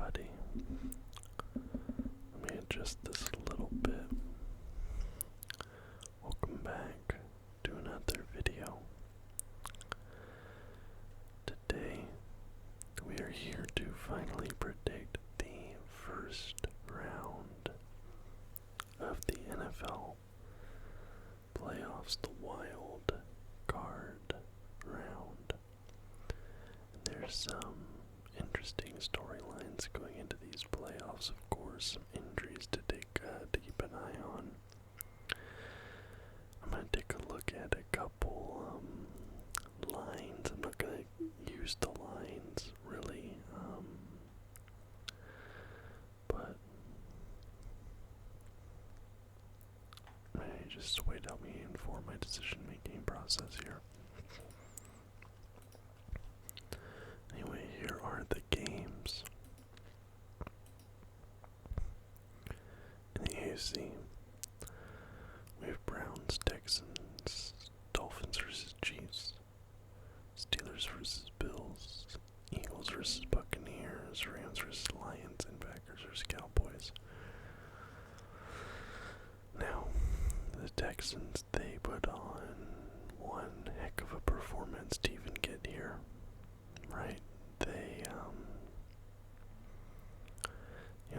everybody. Let me adjust this a little bit. Welcome back to another video. Today, we are here to finally predict the first round of the NFL playoffs, the wild card round. And there's some interesting storylines going into these playoffs, of course, some injuries to keep an eye on. I'm going to take a look at a couple lines. I'm not going to use the lines, really, but just wait, help me inform my decision-making process here. Anyway, here are the games. In the AFC, we have Browns, Texans, Dolphins versus Chiefs, Steelers versus Bills, Eagles versus Buccaneers, Rams versus Lions, and Packers versus Cowboys. Now, the Texans, they put on one heck of a performance to even get here, right? They,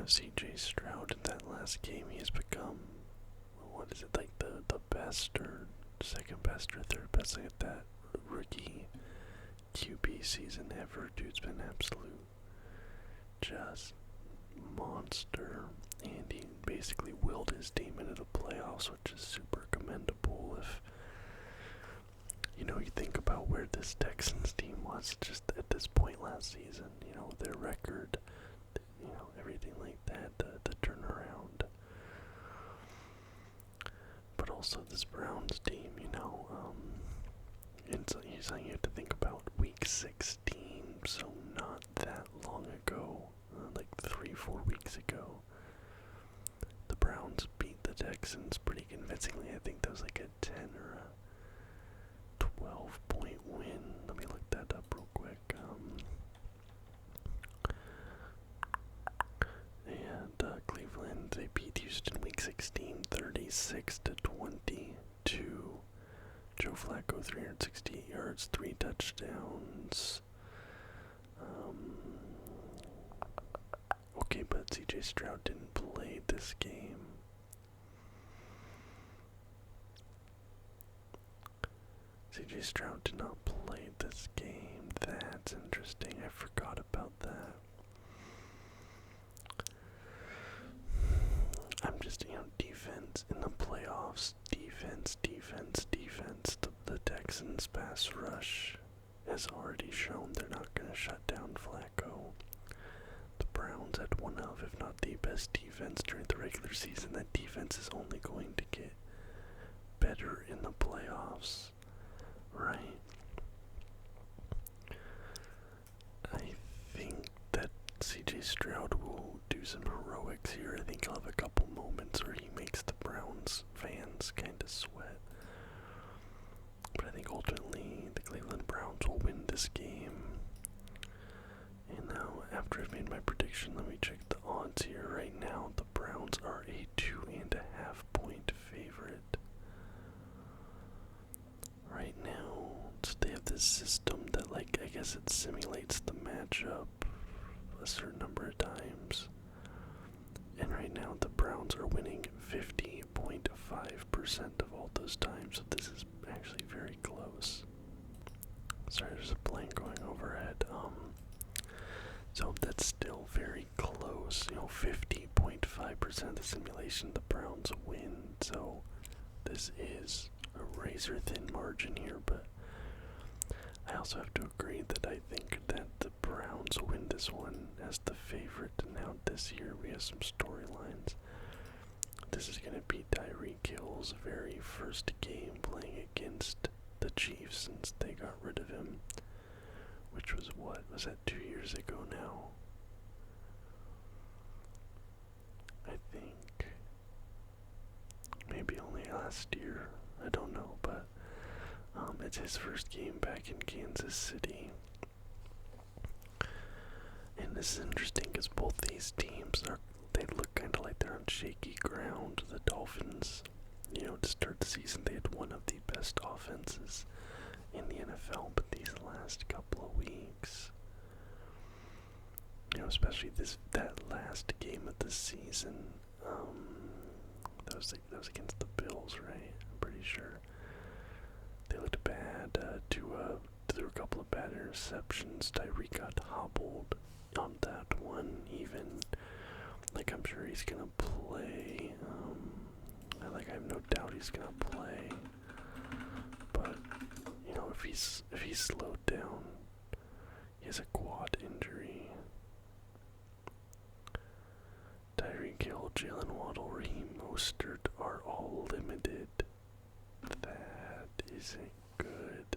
C.J. Stroud in that last game, he has become, what is it, like the best or second best or third best, like that rookie QB season ever. Dude's been absolute just monster, and he basically willed his team into the playoffs, which is super commendable. If you think about where this Texans team was just at this point last season, their record, everything like that, the turnaround. But also this Browns team, it's something you have to think about. Week 16, so not that long ago, like 3-4 weeks ago, the Browns beat the Texans pretty convincingly. I think that was like a 10 or a 12-point win. Let me look that up real quick. And Cleveland, they beat Houston week 16, 36-22. Joe Flacco, 368 yards, 3 touchdowns. Okay, but C.J. Stroud didn't play this game. C.J. Stroud did not play this game. That's interesting. I forgot about that. I'm just, defense in the playoffs. Defense. The Texans pass rush has already shown they're not going to shut down Flacco. The Browns had one of, if not the best defense during the regular season. That defense is only going to get better in the playoffs, right? I think that C.J. Stroud will do some heroics here. I think he'll have a couple moments where he makes the Browns fans kind of sweat. But I think ultimately the Cleveland Browns will win this game. And now, after I've made my prediction, let me check the odds here. Right now, the Browns are a 2.5-point favorite. Right now, so they have this system that, I guess it simulates the matchup a certain number of times. And right now, the Browns are winning 50.5% of all those times, so this is actually very close. Sorry, there's a plane going overhead. So that's still very close. 50.5% of the simulation, the Browns win. So this is a razor-thin margin here, but I also have to agree that I think that the Browns will win this one as the favorite. Now this year we have some storylines. This is going to be Tyreek Hill's very first game playing against the Chiefs since they got rid of him, which was was that 2 years ago now? I think maybe only last year, I don't know, but it's his first game back in Kansas City. And This is interesting because both these teams they look kind of like they're on shaky ground. The Dolphins, to start the season, they had one of the best offenses in the NFL, but these last couple of weeks, especially that last game of the season, that was against the Bills, right? I'm pretty sure they looked bad. Threw a couple of bad interceptions. Tyreek got hobbled on that one. Even I'm sure he's gonna play. I have no doubt he's gonna play. But if he's slowed down, he has a quad injury. Tyreek Hill, Jalen Waddle, Raheem Mostert are all limited. That isn't good.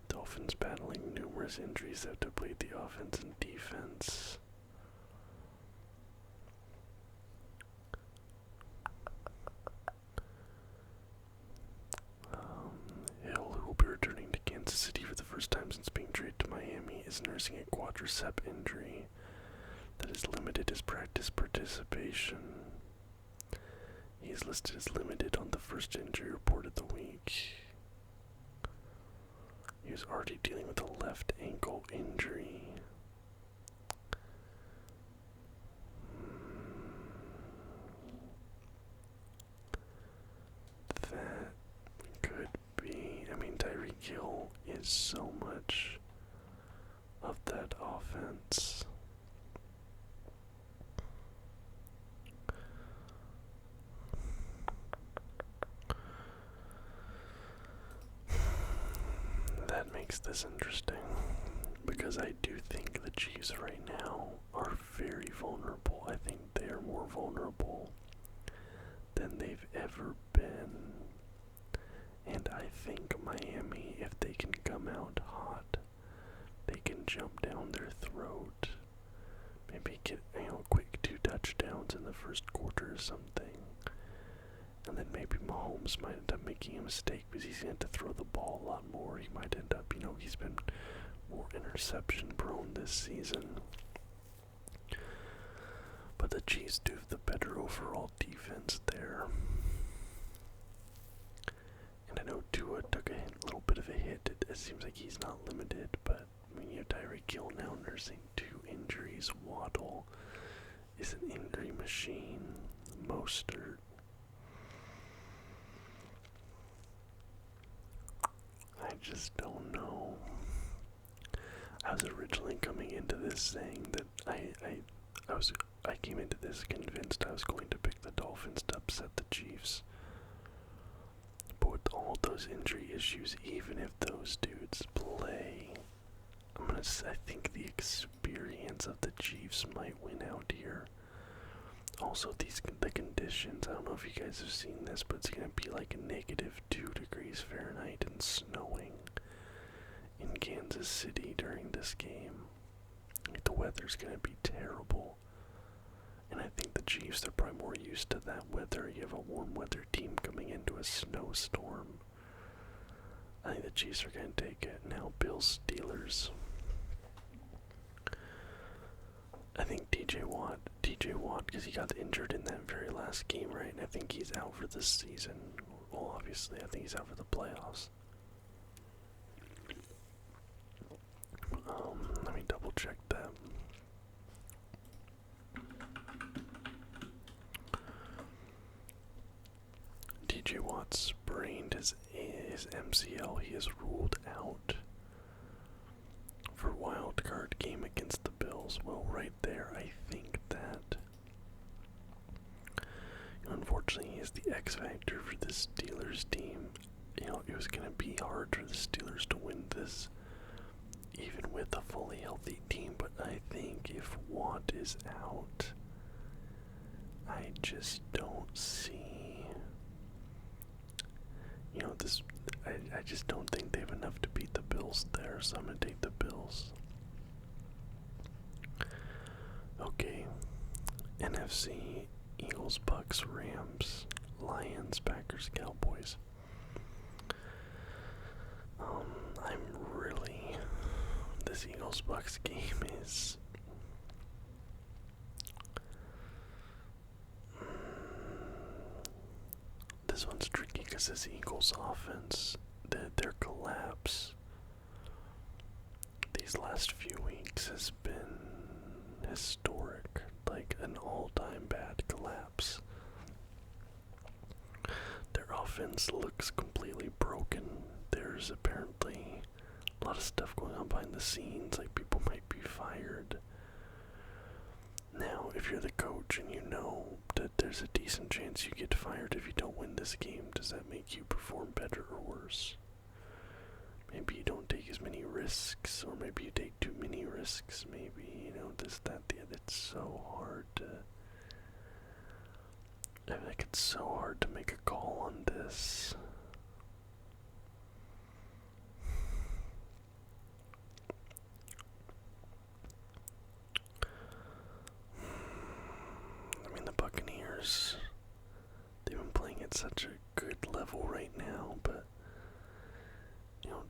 Dolphins battling numerous injuries that deplete the offense and defense. Hill, who will be returning to Kansas City for the first time since being traded to Miami, is nursing a quadricep injury that has limited his practice participation. He is listed as limited on the first injury report of the week. He was already dealing with a left ankle injury. That could be. Tyreek Hill is so much of that offense. That makes this interesting, because I do think the Chiefs right now are very vulnerable. I think they are more vulnerable than they've ever been. And I think Miami, if they can come out hot, they can jump down their throat. Maybe get a quick 2 touchdowns in the first quarter or something. And then maybe Mahomes might end up making a mistake because he's going to throw the ball a lot more. He might end up, he's been more interception prone this season. But the Chiefs do have the better overall defense there. And I know Tua took a little bit of a hit. It seems like he's not limited, but you have Tyreek Hill now nursing 2 injuries. Waddle is an injury machine. Mostert. I just don't know. I was originally coming into this saying that I came into this convinced I was going to pick the Dolphins to upset the Chiefs. But with all those injury issues, even if those dudes play, I think the experience of the Chiefs might win out here. Also, the conditions, I don't know if you guys have seen this, but it's going to be like -2 degrees Fahrenheit and snowing in Kansas City during this game. The weather's going to be terrible. And I think the Chiefs, they're probably more used to that weather. You have a warm weather team coming into a snowstorm. I think the Chiefs are going to take it. Now, Bills, Steelers. I think TJ Watt, because he got injured in that very last game, right? And I think he's out for this season. Well, obviously, I think he's out for the playoffs. Let me double check that. TJ Watt sprained his MCL. He is ruled out for wild card game against the Bills. Well, right there, I think that unfortunately he is the X factor for the Steelers team. It was going to be hard for the Steelers to win this, even with a fully healthy team. But I think if Watt is out, I just don't see. I just don't think they have enough to beat the Bills there, so I'm going to take the Bills. Okay, NFC, Eagles, Bucks, Rams, Lions, Packers, Cowboys. This Eagles Eagles-Bucks game is... This one's tricky because this Eagles offense, their collapse these last few weeks has been historic, like an all-time bad collapse. Their offense looks completely broken. There's apparently a lot of stuff going on behind the scenes, like people might be fired. Now, if you're the coach and you know that there's a decent chance you get fired if you don't win this game, does that make you perform better or worse? Maybe you don't take as many risks, or maybe you take too many risks, maybe, this, that, the other. It's so hard to... I feel like it's so hard to make a call on this. I mean, the Buccaneers, they've been playing at such a good level right now, but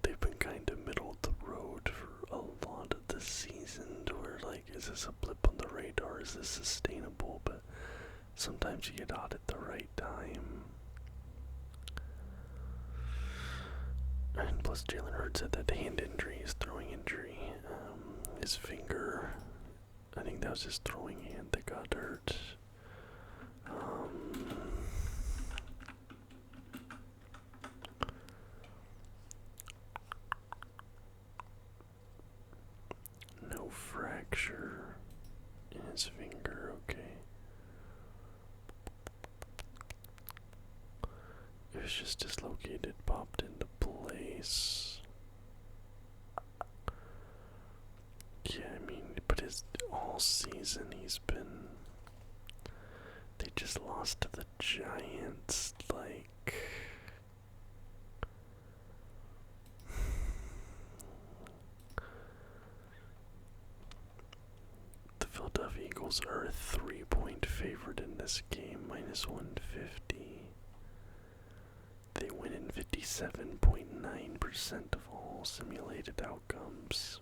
they've been kind of middle of the road for a lot of the season, to where, like, is this a blip on the radar? Is this sustainable? But sometimes you get hot at the right time. And plus Jalen Hurts had that hand injury, his throwing injury. His finger, I think that was his throwing hand that got hurt. No fracture in his finger, okay. It was just dislocated, popped into place. Yeah, I mean, but all season he's been... They just lost to the Giants, like... The Philadelphia Eagles are a 3-point favorite in this game, minus 150. They win in 57.9% of all simulated outcomes.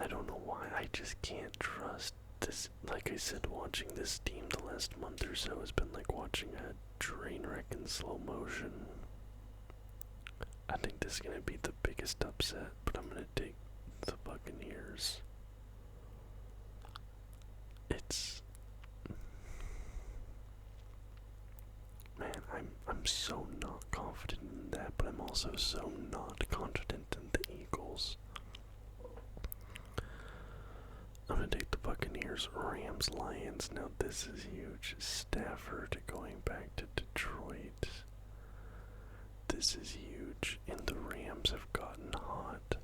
I don't know why, I just can't trust this. Like I said, watching this team the last month or so has been like watching a train wreck in slow motion. I think this is going to be the biggest upset, but I'm going to take the Buccaneers. Man, I'm so not confident in that, but I'm also so not confident in the Eagles. I'm gonna take the Buccaneers, Rams, Lions. Now this is huge. Stafford going back to Detroit. This is huge, and the Rams have gotten hot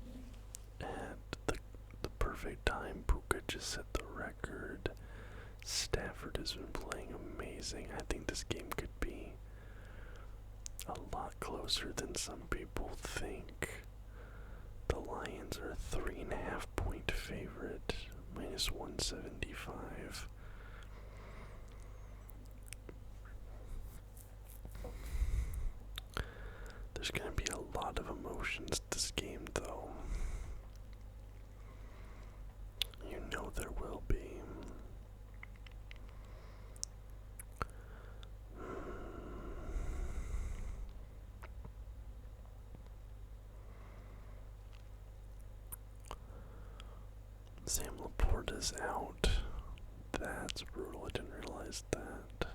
at the perfect time. Puka just set the record. Stafford has been playing amazing. I think this game could be a lot closer than some people think. The Lions are a 3.5-point favorite, minus 175. There's gonna be a lot of emotions this game, though. You know there will be. Sam Laporta's out. That's brutal. I didn't realize that.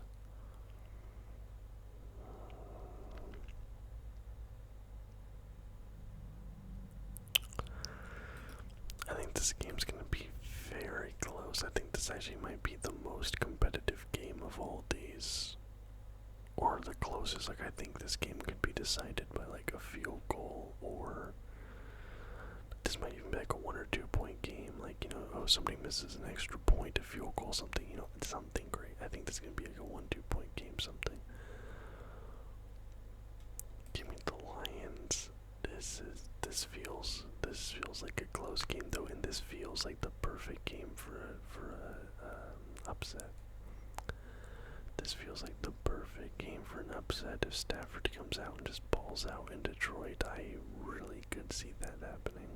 I think this game's gonna be very close. I think this actually might be the most competitive game of all these. Or the closest. Like, I think this game could be decided by like a field goal, or this might even be like a 1 or 2 point game. Like, somebody misses an extra point, a field goal, something, it's something great. I think this is gonna be like a 1-2 point game, something. Give me the Lions. This feels like a close game though, and this feels like the perfect game for a upset. This feels like the perfect game for an upset. If Stafford comes out and just balls out in Detroit, I really could see that happening.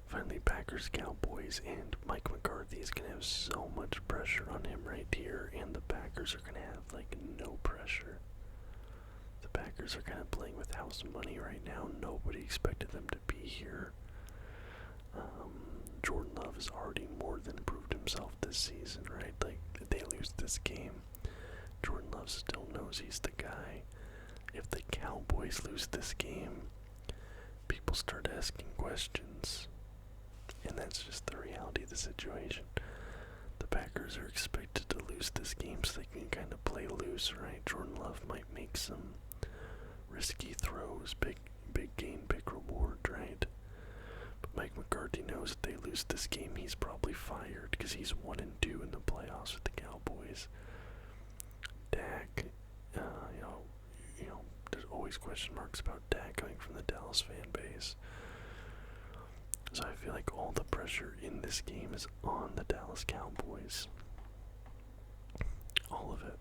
Finally, Packers, Cowboys, and Mike McCarthy is going to have so much pressure on him right here, and the Packers are going to have, like, no pressure. The Packers are kind of playing with house money right now. Nobody expected them to be here. Jordan Love has already more than proved himself this season, right? Like, if they lose this game, Jordan Love still knows he's the guy. If the Cowboys lose this game, people start asking questions. And that's just the reality of the situation. The Packers are expected to lose this game so they can kind of play loose, right? Jordan Love might make some risky throws, big gain, big reward, right? But Mike McCarthy knows if they lose this game, he's probably fired because he's 1-2 in the playoffs with the Cowboys. Dak, there's always question marks about Dak coming from the Dallas fan base. So I feel like all the pressure in this game is on the Dallas Cowboys. All of it.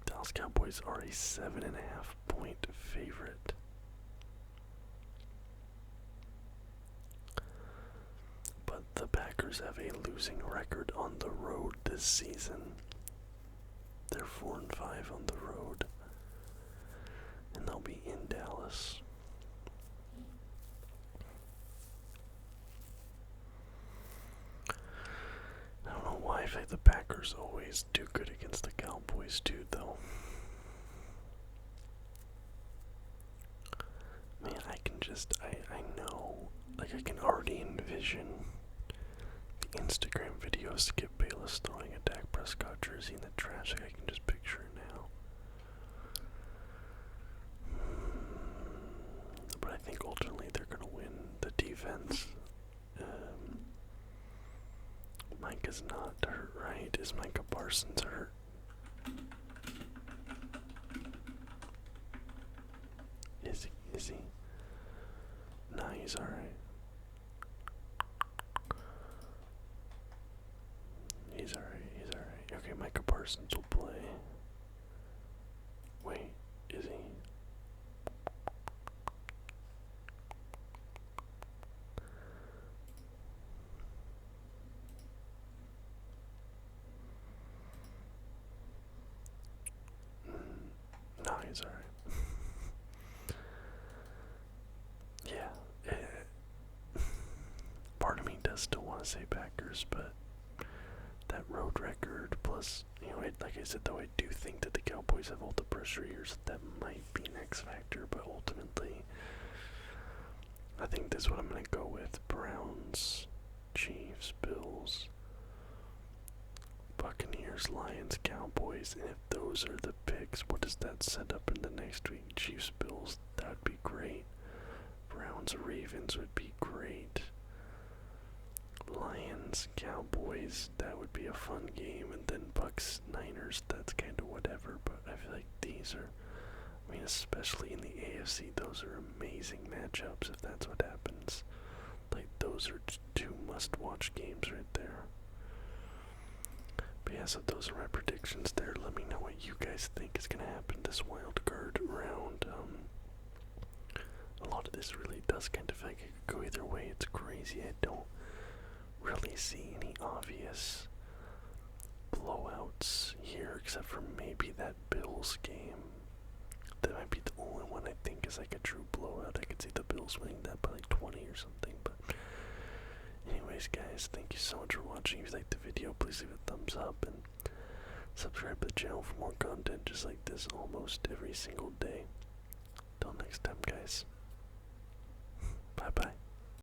Dallas Cowboys are a 7.5-point favorite. But the Packers have a losing record on the road this season. They're 4-5 on the road. And they'll be in Dallas. I don't know why I think the Packers always do good against the Cowboys too, though. Man, I know, like I can already envision the Instagram video Skip Bayless throwing a Dak Prescott jersey in the trash. Like I can just picture it now. But I think ultimately they're gonna win. The defense. Micah's not hurt, right? Is Micah Parsons hurt? Is he? Nah, he's alright. He's alright. Okay, Micah Parsons will play. Wait, is he? No, he's alright. Yeah, part of me does still want to say Packers, but that road record plus, like I said, though, I do think that the Cowboys have all the pressure here, so that might be an X factor, but ultimately, I think this is what I'm going to go with. Browns, Chiefs, Bills, Buccaneers, Lions, Cowboys, and if those are the picks, what does that set up in the next week? Chiefs, Bills, that would be great. Browns, Ravens would be great. Lions, Cowboys, that would be a fun game, and then Bucks, Niners, that's kind of whatever, but I feel like these are, especially in the AFC, those are amazing matchups if that's what happens. Like, those are two must-watch games right there. But yeah, so those are my predictions there. Let me know what you guys think is going to happen this wild card round. A lot of this really does kind of feel like it could go either way. It's crazy. I don't really see any obvious blowouts here, except for maybe that Bills game. That might be the only one I think is like a true blowout. I could see the Bills winning that by like 20 or something. But anyways, guys, thank you so much for watching. If you liked the video, please leave a thumbs up and subscribe to the channel for more content just like this almost every single day. Till next time, guys. Bye bye.